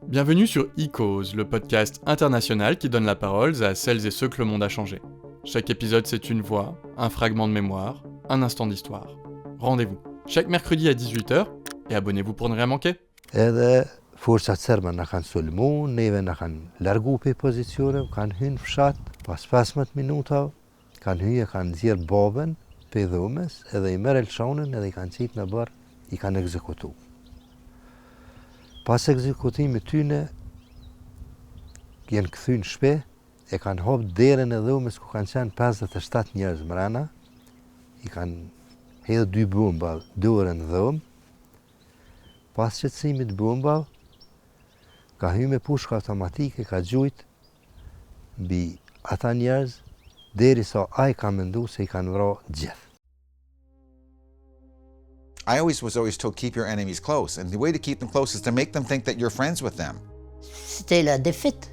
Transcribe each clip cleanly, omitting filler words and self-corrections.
Bienvenue sur e-Cause, le podcast international qui donne la parole à celles et ceux que le monde a changé. Chaque épisode, c'est une voix, un fragment de mémoire, un instant d'histoire. Rendez-vous chaque mercredi à 18h et abonnez-vous pour ne rien manquer. Edhe forcat serbe na kanë sulmu, neve na kanë largu pe pozicione, kanë hyrë në fshat, pas 15 minuta kanë hyrë, kanë nxjerr babën pe dhomës, edhe i merr Elshonin edhe i kanë qitë në barë, i kanë ekzekutu. Pas ekzekutimit tyne, janë kthy në shtëpi, e kanë hap derën e dhomës ku kanë qenë 57 njerëz mrena, i kanë hedhë 2 bomba dorën në dhomë. Pas qëtësimit bombave, ka hyrë me pushka automatike, ka gjujt mbi ata njerëz, derisa ai ka mendu se I kanë vrarë gjithë. I was always told keep your enemies close, and the way to keep them close is to make them think that you're friends with them. C'était la défaite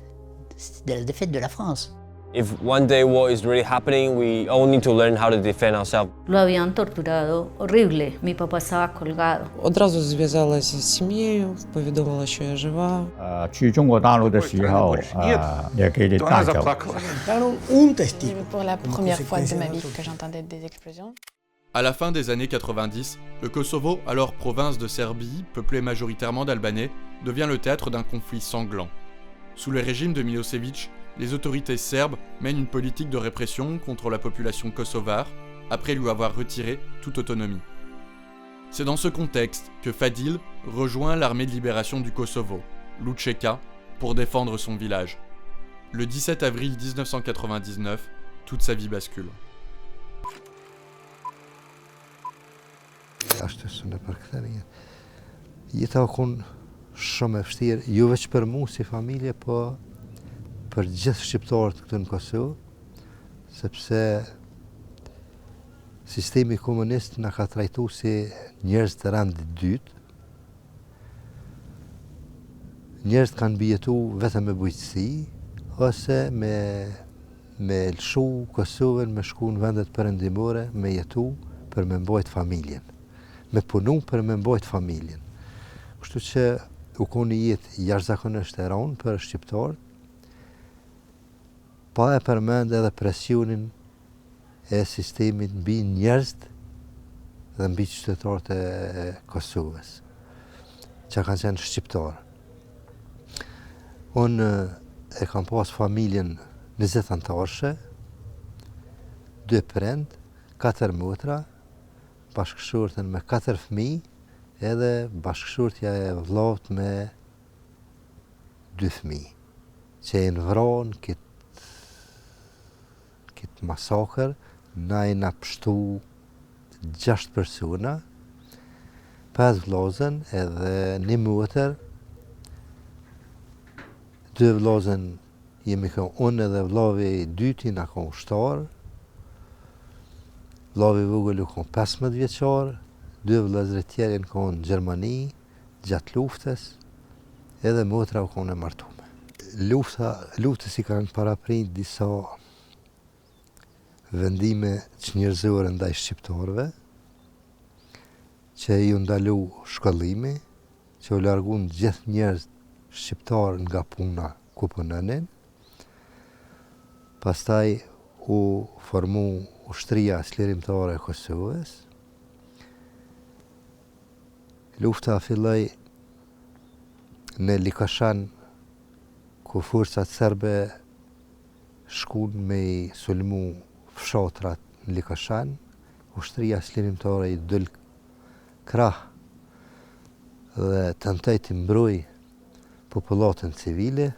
de la France. If one day war is really happening, we all need to learn how to defend ourselves. Lo habían torturado horrible. Mi papá estaba colgado. Одразу зв'язалась з сім'єю, повідомила, що я жива. 去中国大陆的时候，也给你带走。 Pour la première fois de ma vie que j'entendais des explosions. À la fin des années 90, le Kosovo, alors province de Serbie, peuplée majoritairement d'Albanais, devient le théâtre d'un conflit sanglant. Sous le régime de Milosevic, les autorités serbes mènent une politique de répression contre la population kosovare, après lui avoir retiré toute autonomie. C'est dans ce contexte que Fadil rejoint l'armée de libération du Kosovo, l'UÇK, pour défendre son village. Le 17 avril 1999, toute sa vie bascule. Ashtu së në përkthenie. Jeta kon shumë e vështirë, jo veç për mua si familje, po për gjithë shqiptarët këtu në Kosovë, sepse sistemi komunist na ka trajtuar si njerëz të randit dytë. Njerëzit kanë bijetuar vetëm me bujqësi, ose me lëshu Kosovën, me shku në vendet perëndimore, me jetu për me mbajt familjen. Me punu për me mbajt familjen. Kështu që u koni jetë jashtëzakonisht e rëndë për shqiptarët, pa e përmend edhe presionin e sistemit mbi njerëzit dhe mbi qytetarët e Kosovës, që kanë qenë shqiptarë. Unë e kam pas familjen 20 antarëshe, 2 prind, 4 motra, bashkëshorten me 4 fëmijë, edhe bashkëshortja e vllavët me 2 fëmijë, që e në vranë këtë masakër, na e na pështu 6 persona, 5 vllazën edhe 1 motër, 2 vllazën jemi kënë unë edhe vllavi I dyti na kënë ushtarë, vllavi vogël u kon 15 vjeçar, 2 vëllezër tjerë në kon në Gjermani, gjatë luftës, edhe motra u kon e martume. Luftës I kanë paraprit disa vendime çnjerëzore ndaj shqiptarëve, që ju ndalu shkollimi, që u largun gjithë njerëz shqiptarë nga puna ku punonin. Pastaj u formu ushtria çlirimtare e Kosovës. Lufta filloi në Likashan, ku forcat serbe shkuan me I sulmu fshatrat në Likashan. Ushtria çlirimtare I dol krah dhe tentoi të mbrojë popullatën civile.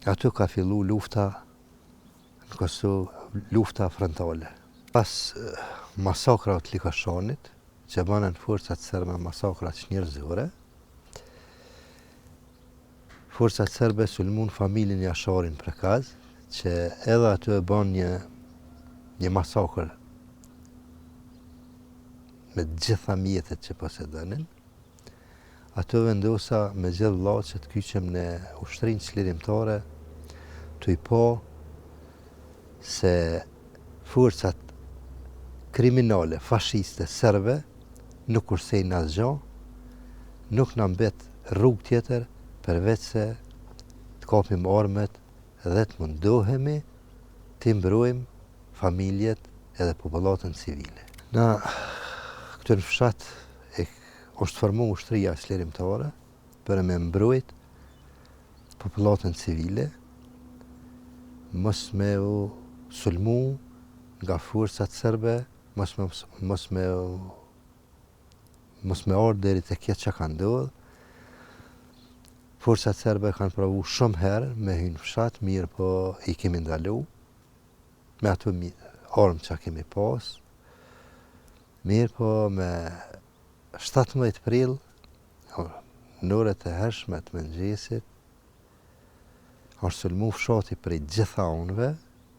Aty ka fillu lufta në Kosovë, lufta frontale. Pas masakrat të Likashanit, që banën forcat serbe masakrat njerëzore, forcat serbe sulmun familjen Jasharin Prekaz, që edhe aty e ban një masakër me gjitha mjetet që posedonin. Aty vendosa me gjithë vëllaut që të kyqem në ushtrinë çlirimtare, të I pa se forcat kriminale, fashiste, serbe, nuk kursejnë asgjë, nuk na mbet rrugë tjetër përveç se të kapim armët dhe të mundohemi të mbrojmë familjet edhe popullatën civile. Na këtu në fshat është formu ushtria çlirimtare për me mbrojt popullatën civile, mos me u sulmu nga forcat serbe, mos me ardhur deri te kjo çka ka ndodhur. Forcat serbe kanë provu shumë herë me hyrë në fshat, mirë po i kemi ndalu me ato armë që kemi pas. Mirë po me 17 prill, në orët e hershme të mëngjesit, është sulmu fshati prej gjitha anëve,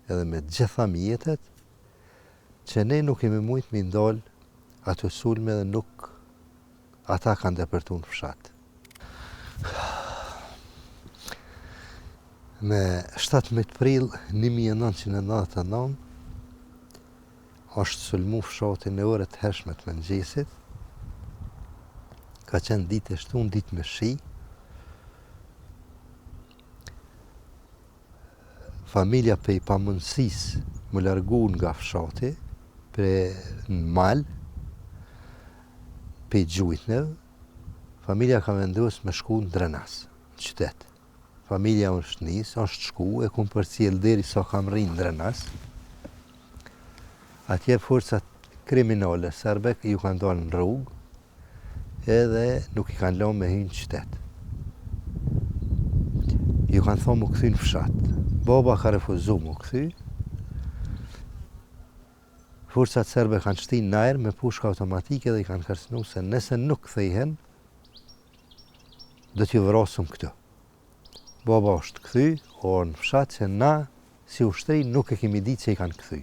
edhe me gjitha mjetet, që ne nuk kemi mujt me ndal ato sulme dhe nuk ata kanë depërtu në fshat. Me 17 prill 1999 është sulmu fshati në orët hershme të mëngjesit. Ka qenë ditë e shtunë, ditë me shi. Familja pe i pamundësisë më largu nga fshati, në mal, pe i gjujtënëv, familja ka vendosur me shku në Drenas, në qytet. Familja është nisë, është shku, e kumë përcjell deri sa kam rrinë në Drenas. Atje forcat kriminale serbe ju kanë dalë në rrugë, edhe nuk i kanë lënë me hyrë në qytet. Ju kanë thonë më kthy në fshat. Baba ka refuzu më kthy. Forcat serbe kanë shtinë në ajër me pushka automatike dhe i kanë kërcënuar se nëse nuk kthehen, do t'ju vrasëm këtu. Baba është kthy, në fshat që na, si ushtri, nuk e kemi ditë që i kanë kthy.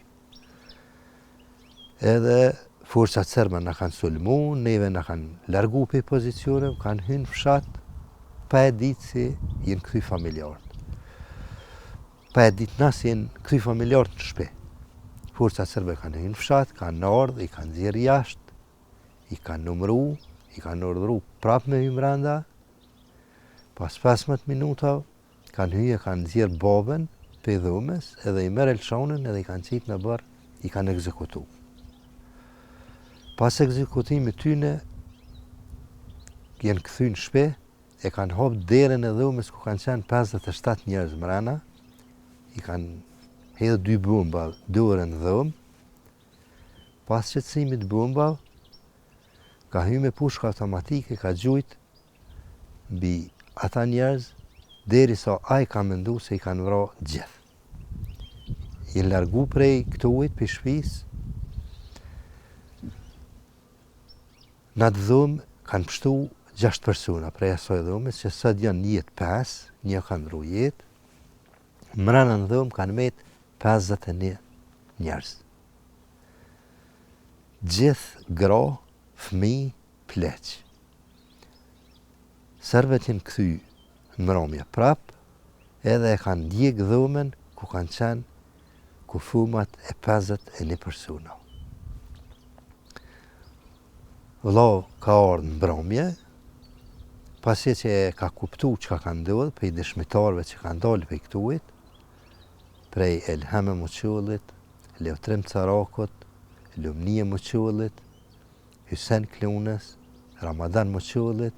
Edhe forcat serbe na kanë sulmu, neve na kanë largu pe pozicione, kanë hyrë në fshat, pa e ditë si jenë kthy familjarët. Pa e ditë na si jenë kthy familjarët në shtëpi. Forcat serbe kanë hyrë në fshat, kanë ardhur, i kanë nxjerrë jashtë, i kanë numëru, i kanë urdhëruar prapë me hyrë brenda. Pas 15 minuta kanë hyrë, kanë nxjerrë babën pe dhomës, edhe i merr Elshanën edhe i kanë qitë në barë, i kanë ekzekutu. Pas ekzekutimit tyne, jenë kthy në shtëpi, e kanë hapë derën e dhomës ku kanë qenë 57 njerëz mrena, i kanë hedhë 2 bomba dorën në dhomë. Pas qetësimit bombave, ka hyrë me pushka automatike, ka gjujt mbi ata njerëz, derisa ai ka mendu se i kanë vrarë gjithë. Jenë largu prej këtuit, për shtëpisë. Në atë dhomë kanë pështu 6 persona prej asoj dhomës, që sot janë jetë 5, një kanë ndru jetë. Mrena në dhomë kanë met 51 njerëz. Gjithë gra, fëmijë, pleq. Serbet jenë kthy në mbrëmje prap, edhe e kanë djeg dhomën ku kanë qenë kufumat e 51 persona. Vëllau ka ardhur në mbrëmje, pasi që e ka kuptu çka ka ndodhur prej dëshmitarëve që kanë dalë prej këtuit, prej Elhame Muçullit, Leotrim Carakut, Lumnie Muçullit, Hysen Klunës, Ramadan Muçullit,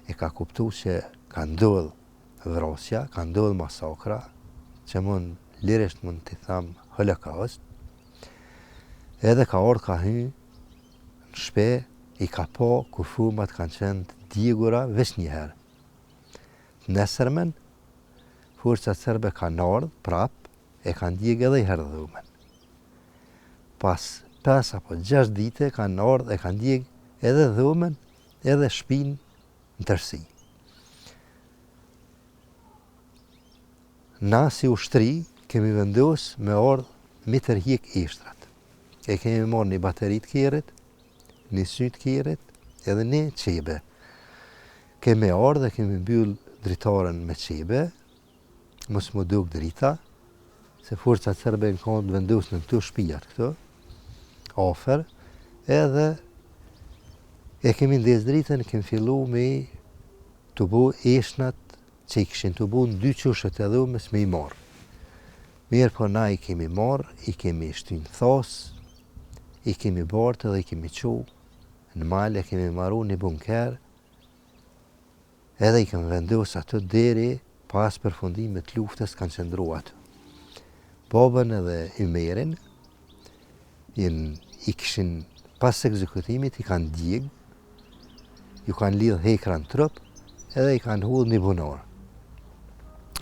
e ka kuptu që ka ndodhur vrasja, ka ndodhur masakra, që lirisht mund t'i tham holokaust, edhe ka ardhur ka hyrë në shtëpi, i ka pa kufumat kanë qenë të djegura veç një herë. Nesërmen, forcat serbe kanë ardhur prap, e kanë djegë edhe i herë dhomën. Pas 5 apo 6 dite kanë ardhur e kanë djegë edhe dhomën, edhe shtëpinë në tërësi. Na si ushtri kemi vendosur me ardhë me tërhiq ishtrat. E kemi marrë një bateri të kjerit, një sy të kjerit, edhe një qebe. Kemi ardhë dhe kemi mbyll dritaren me qebe, mos më duk drita, se forcat serbe në kanë vendosur në këto shtëpijat këto, afer, edhe e kemi ndez dritën, kemi fillu me të bu eshnat që i këshin të bu në 2 qushet e dhumës me i marë. Mirë po na i kemi marë, i kemi shtynë thos, i kemi bartë dhe i kemi qu, në malë e kemi maru një bunker, edhe i kemi vendos atë deri pas përfundimit luftës kanë qëndru atë. Babën edhe Ymerin, i kishin pas ekzekutimit, i kanë djegë, ju kanë lidhë hekra në trup, edhe i kanë hudhë një bunor.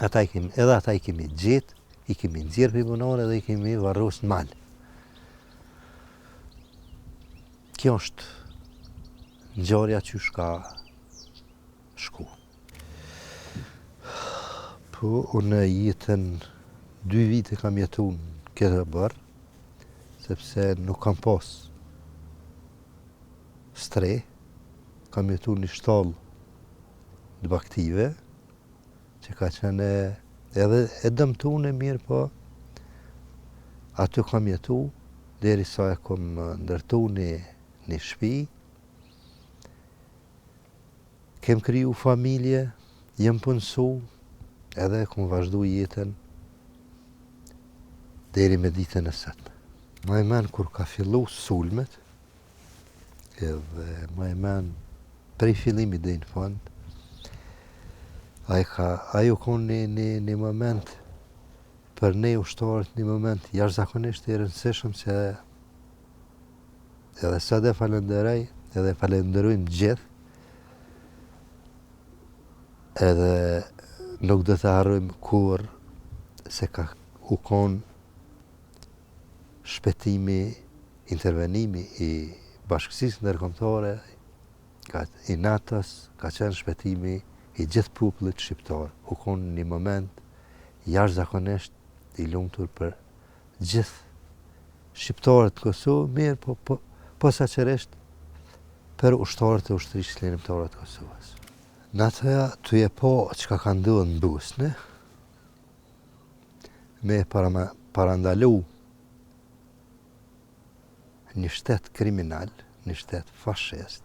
Edhe ata i kemi gjetë, i kemi nxjerrë për bunor edhe i kemi varros në malë. Kjo është ngjarja që shka shku. Po, unë jetën 2 vite kam jetu në këtë bërë, sepse nuk kam pas stre, kam jetu një shtallë dëbaktive, që ka qenë edhe e dëmtune mirë, po aty kam jetu, deri sa e kom ndërtu një shtëpi, kem kriju familje, jem punësu, edhe kom vazhdu jetën deri me ditën e sotme. Ma e men kur ka fillu sulmet, edhe ma e men prej fillimi dhe në fund, ajo konë një moment për ne ushtarët, një moment jashtëzakonisht i rëndësishëm që edhe sa dhe falenderoj, edhe falenderojmë gjithë, edhe nuk do të harrojmë kur se ka u konë shpetimi, intervenimi i bashkësisë ndërkombëtare, i NATO-s, ka qenë shpetimi i gjithë popullit shqiptar. U konë një moment jashtëzakonisht i lumtur për gjithë shqiptarët të Kosovë, mirë posaçërisht për ushtarët e ushtrisë lirëtare të Kosovës. Në atëja të je po çka ka ndodhur në Bosnë, me parandalu një shtet kriminal, një shtet fashist,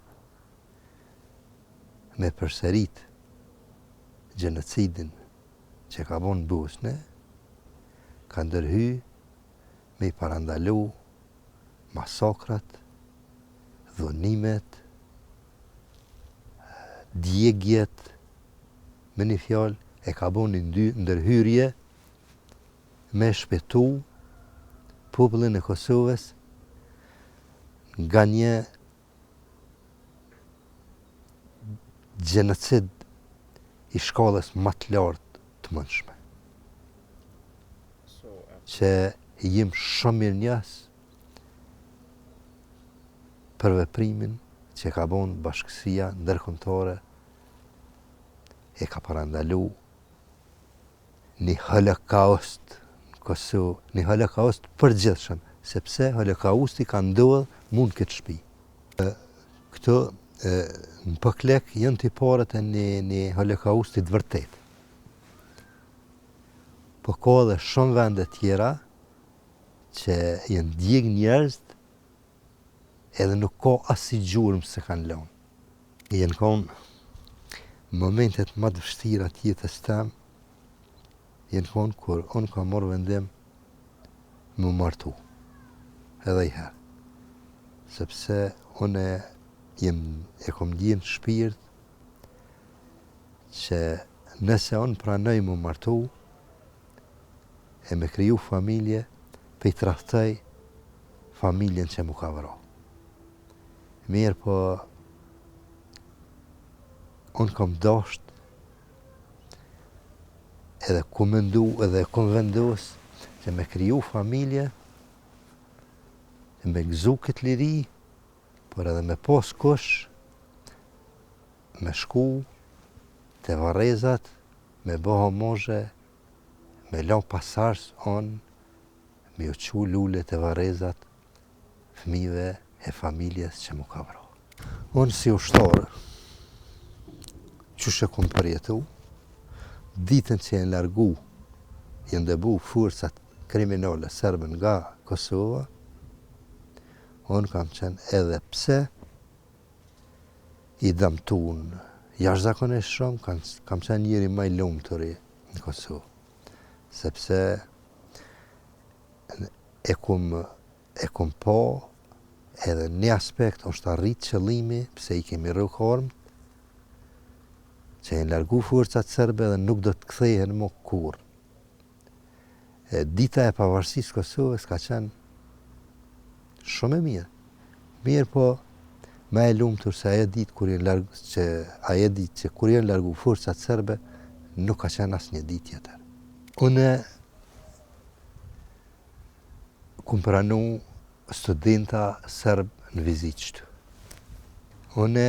me përsërit gjenocidin që ka bon në Bosnë, ka ndërhy me i parandalu masakrat, dhunimet, djegjet, me një fjalë e ka bon një ndërhyrje me shpëtu popullin e Kosovës nga një gjenocid i shkallës më të lartë të mundshme. Që jem shumë mirënjohës për veprimin që ka bon bashkësia ndërkombëtare, e ka parandalu një holokaust në Kosovë, një holokaust përgjithshëm, sepse holokausti ka ndodhur mund këtë shtëpi. Këto në Poklek janë tiparët e një holokaustit vërtet. Po ka edhe shumë vende tjera që janë djeg njerëz edhe nuk ka asnjë gjurmë se kanë lënë. Janë konë momentet më të vështira të jetës tem, janë konë kur unë kam marrë vendim më martu. Edhe i herë. Sepse unë e kom ndjen shpirt që nëse unë pranoj më martu e me kriju familje, pe i trahtoj familjen që mu ka vëro. Mirë po unë kom dasht edhe ku mendu edhe kom vendos që me kriju familje, me gëzu këtë liri, por edhe me pas kush, me shku të Varrezat, me bë homozhe, me lan pasars on, me u qu lule të Varrezat, fëmijëve e familjes që mu ka vro. Unë si ushtarë, që shë kom përjetu, ditën që janë largu, janë dëbu forcat kriminale serbe nga Kosova, unë kam qenë edhe pse i dëmtun, Jashtëzakonisht shumë, kam qenë njëri më i lumtur në Kosovë, sepse e kum po edhe një aspekt është arrit qëllimi pse i kemi rrugë armë, që e largu forcat serbe dhe nuk do të kthehen më kurrë. Dita e pavarësisë Kosovës ka qenë shumë e mirë. Mirë po, më e lumtur se ajo ditë kur janë largu forcat serbe, nuk ka qenë asnjë ditë tjetër. Unë kum pranu studenta serb në vizitë këtu. Unë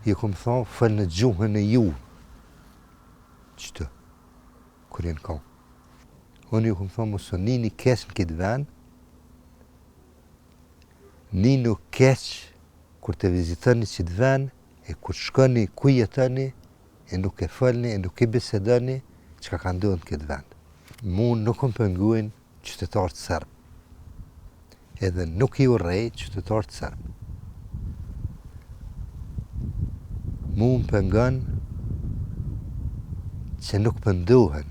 ju kum thonë fal në gjuhën e ju këtu, kur jenë kam. Unë ju kum thonë mos nini keq në këtë vend, ninu keq kur të vizitoni këtë vend, e kur shkoni ku jetoni, e nuk e falni, e nuk e bisedoni çka ka ndodhur në këtë vend. Mu nuk më penguin qytetarët serb, edhe nuk i urrej qytetarët serb. Mu më pengon që nuk pëndohen,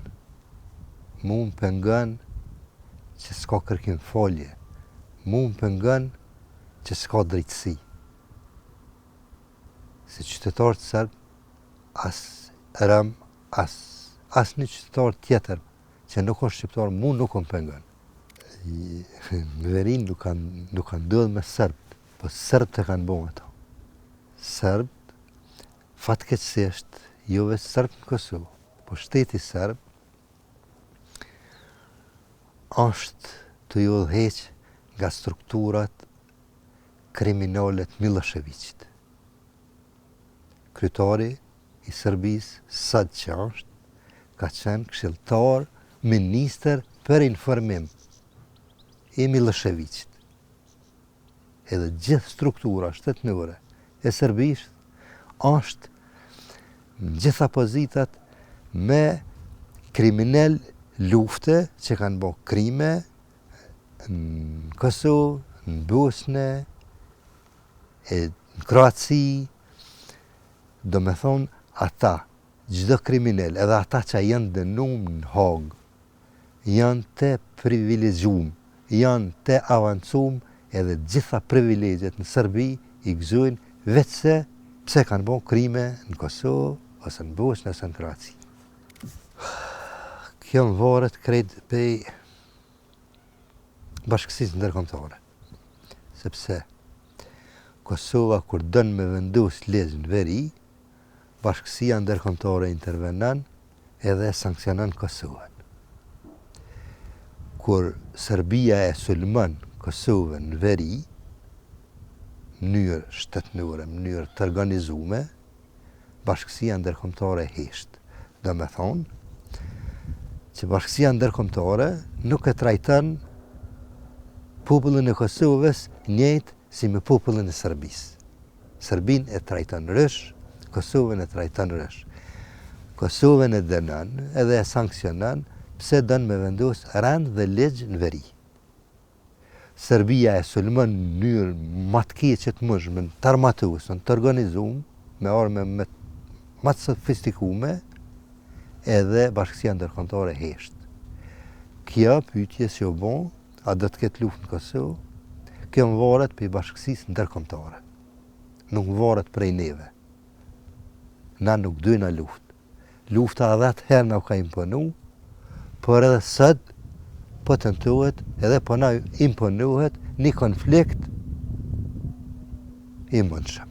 mu më pengon që s'ka kërkim folje, mu më pengon që s'ka drejtësi. Se qytetarët serb, as rëm, as një qytetar tjetër që nuk është shqiptar, mu nuk më pengon. Në verin nuk kanë ndodhur me serb, po serb të kanë bënë ato. Serb, fatkeqësisht, jo vetë serb në Kosovë, po shteti serb është të ju udhëheq nga strukturat kriminale të Miloševićit. Kryetari i Serbisë, sad që është, ka qenë këshilltar, ministër për informim i Miloševićit. Edhe gjithë struktura shtetënore e Serbisë është në gjitha pozitat me kriminal lufte që kanë bërë krime në Kosovë, në Bosnë, në Kroaci, do me thonë ata, çdo kriminal, edhe ata që janë dënuar në Hagë, janë të privilegjuar, janë të avancuar, edhe gjitha privilegjet në Serbi i gëzojnë vetëse pse kanë bërë krime në Kosovë, ose në Bosnë, ose në Kroaci. Kjo më varet krejt pej bashkësisë ndërkombëtare. Sepse Kosova kur dën me vendos ligj në veri, bashkësia ndërkombëtare intervenon edhe sanksionon Kosovën. Kur Serbia e sulmon Kosovën në veri, në mënyrë shtetënore, në mënyrë të organizume, bashkësia ndërkombëtare hesht. Do me thonë që bashkësia ndërkombëtare nuk e trajton popullin e Kosovës njëjtë si me popullin e Serbisë. Serbin e trajton rësh, Kosovën e trajton rësh. Kosovën e dënon edhe e sanksionon pse don me vendos rand dhe ligj në veri. Serbia e sulmon në mënyrë më të keqe të mundshme, të armatuar, të organizuar, me armë më të sofistikume, edhe bashkësia ndërkombëtare hesht. Kjo pyetje që u bën, a do të ketë luftë në Kosovë? Kjo më varet për bashkësisë ndërkombëtare. Nuk varet prej neve. Na nuk dojna luftë. Lufta edhe atëherë na ka imponu, por edhe sot po tentohet edhe po na imponohet një konflikt i mundshëm.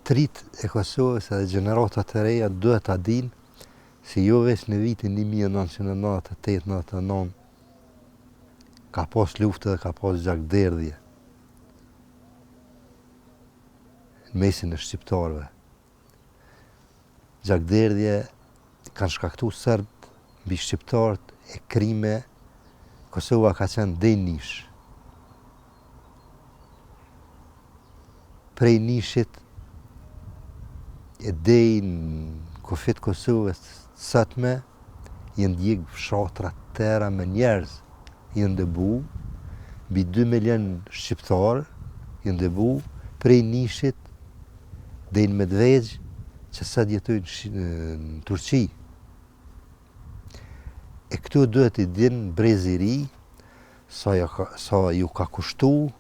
Trit e Kosovës edhe gjeneratat e reja duhet ta dinë se jo veç në vitin 1998-99 ka pas luftë dhe ka pas gjakderdhje në mesin e shqiptarëve. Gjakderdhje kanë shkaktuar serbt mbi shqiptarët e krime. Kosova ka qenë dej nish. Prej nishit e dej në kufit Kosovës sotme jenë djeg fshatra tëra me njerëz, jenë dëbu, mbi 2 milion shqiptarë jenë dëbu, prej nishit dej në Medvegj që sot jetojnë në Turqi. E këtu duhet i dinë brezi i ri sa ju ka kushtu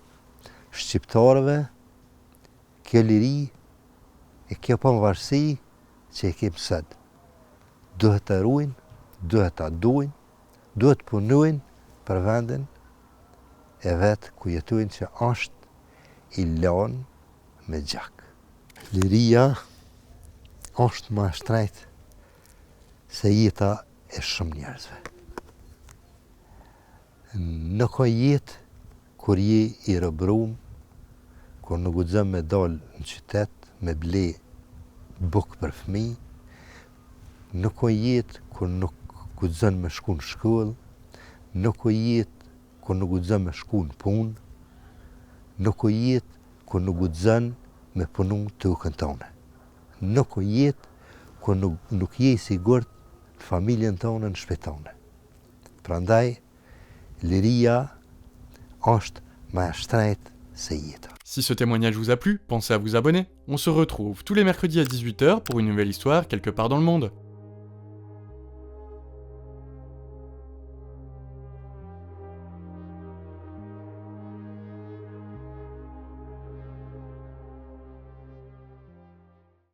shqiptarëve kjo liri e kjo pavarësi që e kemë sot. Duhet të ruajnë, duhet të duajnë, duhet punojnë për vendin e vetë ku jetojnë që është i lanë me gjak. Liria është më shtrejt se jeta e shumë njerëzve. Nuk ka jetë kur je i robërum, kur nuk guxon me dal në qytet, me ble bukë për fëmijë, nuk ka jetë kur nuk guxon me shku në shkollë, nuk ka jetë kur nuk guxon me shku në punë, nuk ka jetë kur nuk guxon me punu tokën tonë. Nuk ka jetë kur nuk je i sigurt në familjen tonë, në shtëpinë tonë. Prandaj liria është më e shtrenjtë se jeta. Si ce témoignage vous a plu, pensez à vous abonner. On se retrouve tous les mercredis à 18h pour une nouvelle histoire quelque part dans le monde.